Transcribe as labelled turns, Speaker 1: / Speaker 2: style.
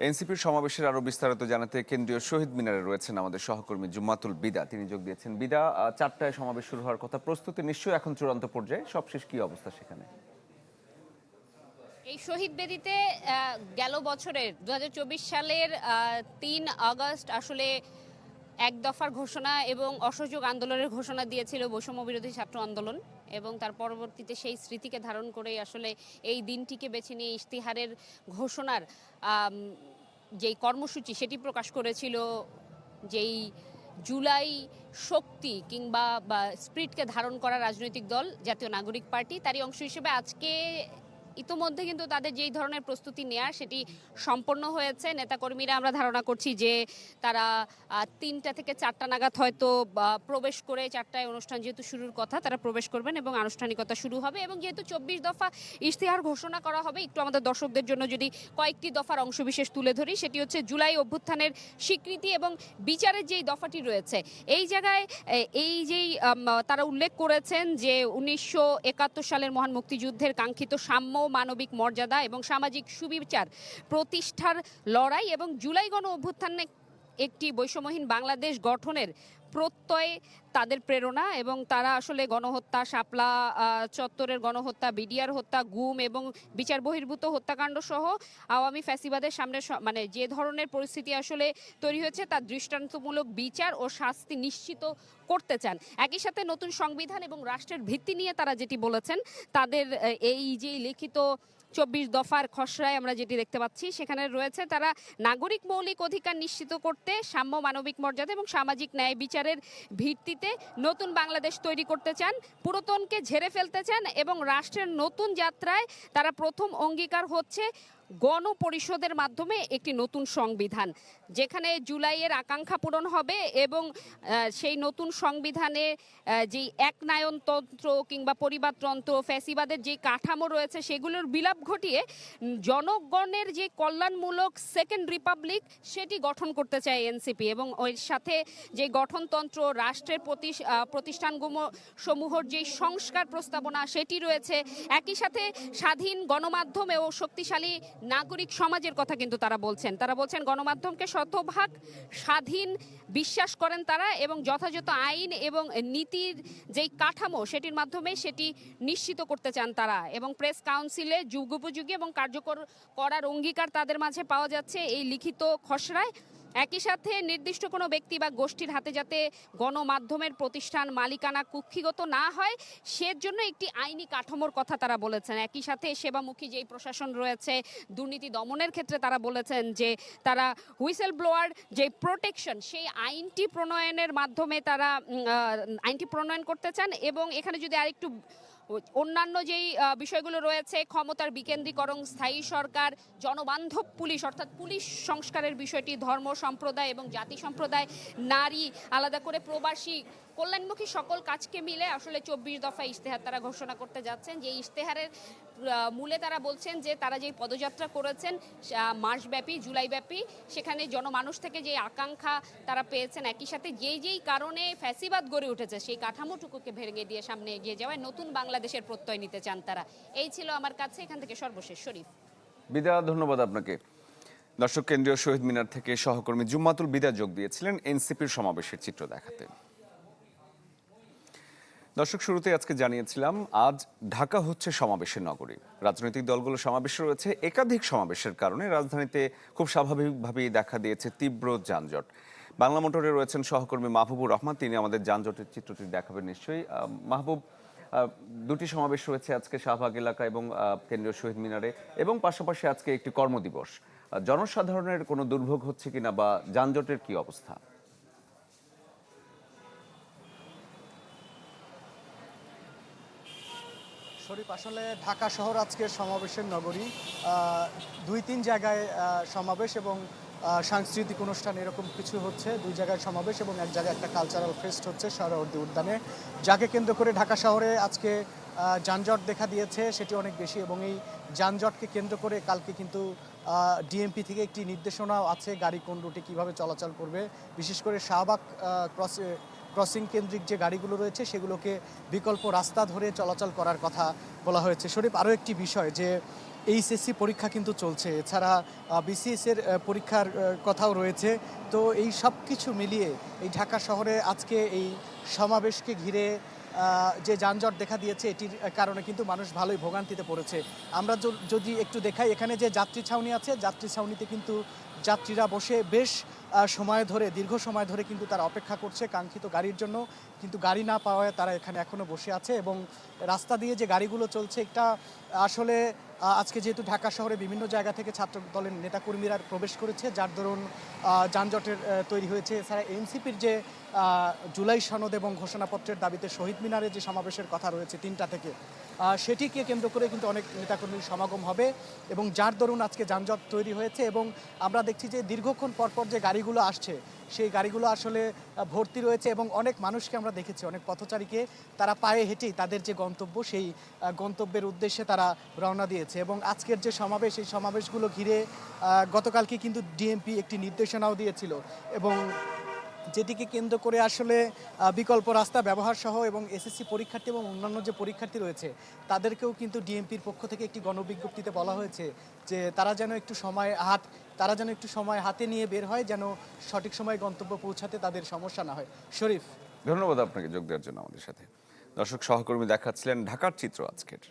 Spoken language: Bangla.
Speaker 1: এনসিপির সমাবেশের আরো বিস্তারিত জানাতে কেন্দ্রীয় শহীদ মিনারে রয়েছেন আমাদের সহকর্মী জুম্মাতুল বিদা। তিনি যোগ দিয়েছেন। বিদা, 4টায় সমাবেশ শুরু হওয়ার কথা, প্রস্তুতি নিশ্চয়ই এখন চূড়ান্ত পর্যায়ে, সবশেষ কি অবস্থা সেখানে?
Speaker 2: এই শহীদ বেদিতে গেল বছরের 2024 সালের 3 আগস্ট আসলে এক দফার ঘোষণা এবং অসহযোগ আন্দোলনের ঘোষণা দিয়েছিল বৈষম্য বিরোধী ছাত্র আন্দোলন, এবং তার পরবর্তীতে সেই স্মৃতিকে ধারণ করেই আসলে এই দিনটিকে বেছে নিয়ে ইশতেহারের ঘোষণার যেই কর্মসূচি সেটি প্রকাশ করেছিল যেই জুলাই শক্তি কিংবা স্পিরিটকে ধারণ করা রাজনৈতিক দল জাতীয় নাগরিক পার্টি, তারই অংশ হিসেবে আজকে ইতোমধ্যে কিন্তু তাদের যেই ধরনের প্রস্তুতি নেওয়া সেটি সম্পন্ন হয়েছে। নেতাকর্মীরা আমরা ধারণা করছি যে তারা 3টা থেকে 4টা নাগাদ হয়তো প্রবেশ করে, 4টায় অনুষ্ঠান যেহেতু শুরুর কথা, তারা প্রবেশ করবেন এবং আনুষ্ঠানিকতা শুরু হবে। এবং যেহেতু 24 দফা ইশতেহার ঘোষণা করা হবে, একটু আমাদের দর্শকদের জন্য যদি কয়েকটি দফার অংশবিশেষ তুলে ধরি, সেটি হচ্ছে জুলাই অভ্যুত্থানের স্বীকৃতি এবং বিচারের যেই দফাটি রয়েছে এই জায়গায় এই যেই তারা উল্লেখ করেছেন যে 1971 সালের মহান মুক্তিযুদ্ধের কাঙ্ক্ষিত সাম্য, মানবিক মর্যাদা এবং সামাজিক সুবিচার প্রতিষ্ঠার লড়াই এবং জুলাই গণ অভ্যুত্থানে একটি বৈষম্যহীন বাংলাদেশ গঠনের প্রত্যয় তাদের প্রেরণা। এবং তারা আসলে গণহত্যা, শাপলা চত্বরের গণহত্যা, বিডিআর হত্যা, গুম এবং বিচার বহির্ভূত হত্যাকাণ্ড সহ আওয়ামী ফ্যাসিবাদের সামনে মানে যে ধরনের পরিস্থিতি আসলে তৈরি হয়েছে তার দৃষ্টান্তমূলক বিচার ও শাস্তি নিশ্চিত করতে চান। একই সাথে নতুন সংবিধান এবং রাষ্ট্রের ভিত্তি নিয়ে তারা যেটি বলেছেন, তাদের এই যে লিখিত 24 দফার খসড়ায় আমরা যেটি দেখতে পাচ্ছি সেখানে রয়েছে তারা নাগরিক মৌলিক অধিকার নিশ্চিত করতে সাম্য, মানবিক মর্যাদা এবং সামাজিক ন্যায় বিচারের ভিত্তিতে নতুন বাংলাদেশ তৈরি করতে চান, পুরাতনকে ঝেড়ে ফেলতে চান এবং রাষ্ট্রের নতুন যাত্রায় তারা প্রথম অঙ্গীকার হচ্ছে গণপরিষদের মাধ্যমে একটি নতুন সংবিধান, যেখানে জুলাইয়ের আকাঙ্ক্ষা পূরণ হবে এবং সেই নতুন সংবিধানে যেই একনায়নতন্ত্র কিংবা পরিবারতন্ত্র, ফ্যাসিবাদের যে কাঠামো রয়েছে সেগুলোর বিলাপ ঘটিয়ে জনগণের যে কল্যাণমূলক সেকেন্ড রিপাবলিক সেটি গঠন করতে চায় এনসিপি। এবং ওই সাথে যে গঠনতন্ত্র, রাষ্ট্রের প্রতিষ্ঠানসমূহর যে সংস্কার প্রস্তাবনা সেটি রয়েছে। একই সাথে স্বাধীন গণমাধ্যম ও শক্তিশালী নাগরিক সমাজের কথা কিন্তু তারা বলছেন গণমাধ্যমকে শতভাগ স্বাধীন বিশ্বাস করেন তারা এবং যথাযথ আইন এবং নীতির যেই কাঠামো সেটির মাধ্যমে সেটি নিশ্চিত করতে চান তারা। এবং প্রেস কাউন্সিলে যুগোপযোগী এবং কার্যকর করার অঙ্গীকার তাদের মাঝে পাওয়া যাচ্ছে এই লিখিত খসড়ায়। একই সাথে নির্দিষ্ট কোনো ব্যক্তি বা গোষ্ঠীর হাতে যাতে গণমাধ্যমের প্রতিষ্ঠান মালিকানা কুক্ষিগত না হয় সেজন্য একটি আইনি কাঠামোর কথা তারা বলেছেন। একই সাথে সেবামুখী যেই প্রশাসন রয়েছে, দুর্নীতি দমনের ক্ষেত্রে তারা বলেছেন যে তারা হুইসেল ব্লোয়ার যে প্রোটেকশন সেই আইনটি প্রণয়নের মাধ্যমে তারা আইনটি প্রণয়ন করতে চান। এবং এখানে যদি আরেকটু অন্যান্য যেই বিষয়গুলো রয়েছে, ক্ষমতার বিকেন্দ্রীকরণ, স্থায়ী সরকার, জনবান্ধব পুলিশ অর্থাৎ পুলিশ সংস্কারের বিষয়টি, ধর্ম সম্প্রদায় এবং জাতি সম্প্রদায়, নারী আলাদা করে, প্রবাসী, কল্যাণমুখী সকল কাজকে মিলে আসলে 24 দফা ইশতেহার তারা ঘোষণা করতে যাচ্ছেন। যে ইশতেহারের মূলে তারা বলছেন যে তারা যেই পদযাত্রা করেছেন মাসব্যাপী, জুলাইব্যাপী, সেখানে জনমানুষ থেকে যে আকাঙ্ক্ষা তারা পেয়েছেন, একই সাথে যেই কারণে ফ্যাসিবাদ গড়ে উঠেছে সেই কাঠামোটুকুকে ভেঙে দিয়ে সামনে এগিয়ে যাওয়ায় নতুন বাংলাদেশের প্রত্যয় নিতে চান তারা। এই ছিল আমার কাছে এখান থেকে সর্বশেষ। শরীফ।
Speaker 1: বিদা, ধন্যবাদ আপনাকে। দর্শক, কেন্দ্রীয় শহীদ মিনার থেকে সহকর্মী জুম্মাতুল বিদা যোগ দিয়েছিলেন এনসিপির সমাবেশের চিত্র দেখাতে। দর্শক, শুরুতে আজকে জানিয়েছিলাম আজ ঢাকা হচ্ছে সমাবেশের নগরী। রাজনৈতিক দলগুলো সমাবেশে রয়েছে। একাধিক সমাবেশের কারণে রাজধানীতে খুব স্বাভাবিকভাবেই দেখা দিয়েছে তীব্র যানজট। বাংলা মোটরে রয়েছেন সহকর্মী মাহবুবুর রহমান, তিনি আমাদের যানজটের চিত্রটি দেখাবেন নিশ্চয়ই। মাহবুব, দুটি সমাবেশ রয়েছে আজকে শাহবাগ এলাকা এবং কেন্দ্রীয় শহীদ মিনারে, এবং পাশাপাশি আজকে একটি কর্মদিবস। জনসাধারণের কোনো দুর্ভোগ হচ্ছে কিনা বা যানজটের কি অবস্থা?
Speaker 3: শরীফ, আসলে ঢাকা শহর আজকে সমাবেশের নগরী। 2-3 জায়গায় সমাবেশ এবং সাংস্কৃতিক অনুষ্ঠান এরকম কিছু হচ্ছে। 2 জায়গায় সমাবেশ এবং এক জায়গায় একটা কালচারাল ফেস্ট হচ্ছে সোহরাওয়ার্দী উদ্যানে, যাকে কেন্দ্র করে ঢাকা শহরে আজকে যানজট দেখা দিয়েছে সেটি অনেক বেশি। এবং এই যানজটকে কেন্দ্র করে কালকে কিন্তু ডিএমপি থেকে একটি নির্দেশনাও আছে গাড়ি কোন রুটে কীভাবে চলাচল করবে। বিশেষ করে শাহবাগ ক্রসিং কেন্দ্রিক যে গাড়িগুলো রয়েছে সেগুলোকে বিকল্প রাস্তা ধরে চলাচল করার কথা বলা হয়েছে। শরীফ, আরও একটি বিষয় যে এইচএসসি পরীক্ষা কিন্তু চলছে, এছাড়া বিসিএস এর পরীক্ষার কথাও রয়েছে। তো এই সব কিছু মিলিয়ে এই ঢাকা শহরে আজকে এই সমাবেশকে ঘিরে যে যানজট দেখা দিয়েছে, এটির কারণে কিন্তু মানুষ ভালোই ভোগান্তিতে পড়েছে। আমরা যদি একটু দেখাই, এখানে যে যাত্রী ছাউনি আছে, যাত্রী ছাউনিতে কিন্তু যাত্রীরা বসে বেশ সময় ধরে, দীর্ঘ সময় ধরে কিন্তু তারা অপেক্ষা করছে কাঙ্ক্ষিত গাড়ির জন্য, কিন্তু গাড়ি না পাওয়ায় তারা এখানে এখনও বসে আছে। এবং রাস্তা দিয়ে যে গাড়িগুলো চলছে, এটা আসলে আজকে যেহেতু ঢাকা শহরে বিভিন্ন জায়গা থেকে ছাত্র দলের নেতাকর্মীরা প্রবেশ করেছে, যার দরুন যানজটের তৈরি হয়েছে। এছাড়া এনসিপির যে জুলাই সনদ এবং ঘোষণাপত্রের দাবিতে শহীদ মিনারে যে সমাবেশের কথা রয়েছে 3টা থেকে, সেটিকে কেন্দ্র করে কিন্তু অনেক নেতাকর্মীর সমাগম হবে এবং যার দরুন আজকে যানজট তৈরি হয়েছে। এবং আমরা দেখছি যে দীর্ঘক্ষণ পরপর যে গাড়িগুলো আসছে, সেই গাড়িগুলো আসলে ভর্তি রয়েছে এবং অনেক মানুষকে আমরা দেখেছি, অনেক পথচারীকে, তারা পায়ে হেঁটেই তাদের যে গন্তব্য, সেই গন্তব্যের উদ্দেশ্যে তারা রওনা দিয়েছে। এবং আজকের যে সমাবেশ, এই সমাবেশগুলো ঘিরে গতকালকে কিন্তু ডিএমপি একটি নির্দেশনাও দিয়েছিল এবং যেটিকে কেন্দ্র করে আসলে বিকল্প রাস্তা ব্যবহার সহ এবং এসএসসি পরীক্ষার্থী এবং অন্যান্য যে পরীক্ষার্থী রয়েছে, তাদেরকেও কিন্তু ডিএমপির পক্ষ থেকে একটি গণবিজ্ঞপ্তিতে বলা হয়েছে যে তারা যেন একটু সময় হাতে নিয়ে বের হয়, যেন সঠিক সময়ে গন্তব্য পৌঁছাতে তাদের সমস্যা না হয়। শরীফ।
Speaker 1: ধন্যবাদ আপনাকে যোগ দেওয়ার জন্য আমাদের সাথে। দর্শক, সহকর্মী দেখাচ্ছিলেন ঢাকার চিত্র আজকের।